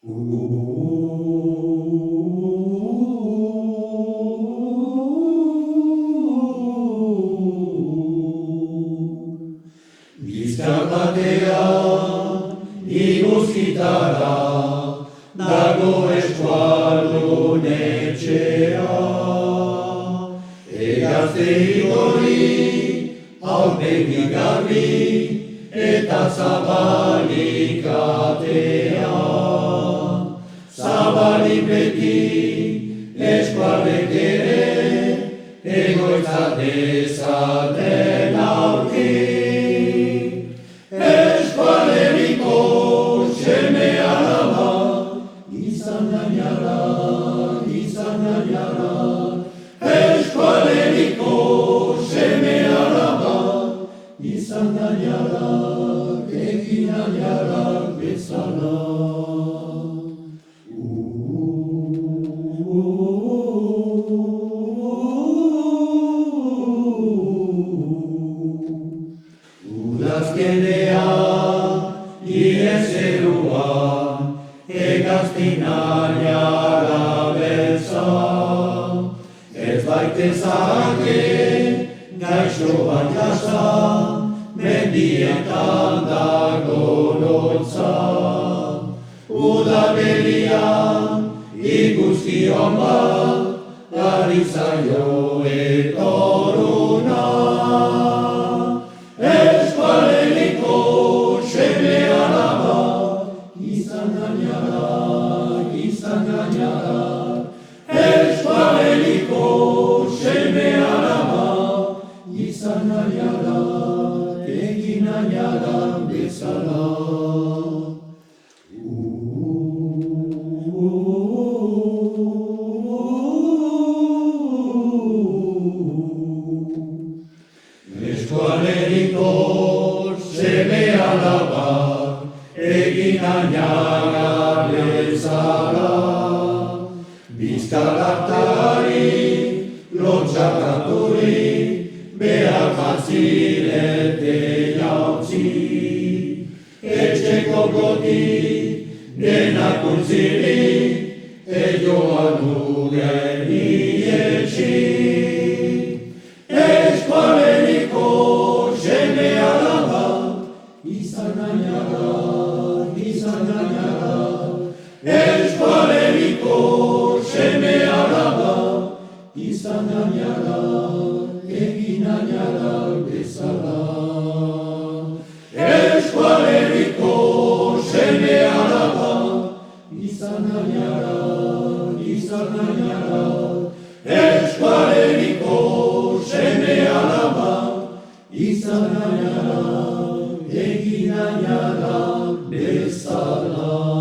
Bizkar batean iguzkitara dago eskualdun etxea. Egazte hori aurpegi garbi eta zabalik atea. Zabalik beti eskualdek ere egoitza dezaten aurki. Eskualeriko seme alaba, izan gainara. Eskualeriko seme alaba, izan gainara, egin gainara bezala. Udazkenean, iezeruan, egaztinainara beltza. Ez baitezake gaixo bat jasa, mendietan dago lotza. Udabelian, iguzkion bat, ari zaio etoruna. Eskualeriko seme alaba, izan gainara. Eskualeriko seme alaba, izan gainara, egin gainara bezala. Eskualeriko seme alaba, egin gainara bezala. Bizkarratari, lotxarraturi, behar batzirete jautzi. Etxeko goti, denak untzirik, joan ugen ietxi. Eskualeriko seme alaba, izan gainara. Eskualeriko seme alaba, izan gainara, egin gainara bezala. Eskualeriko seme alaba, izan gainara. Eskualeriko seme alaba, izan gainara, egin gainara bezala.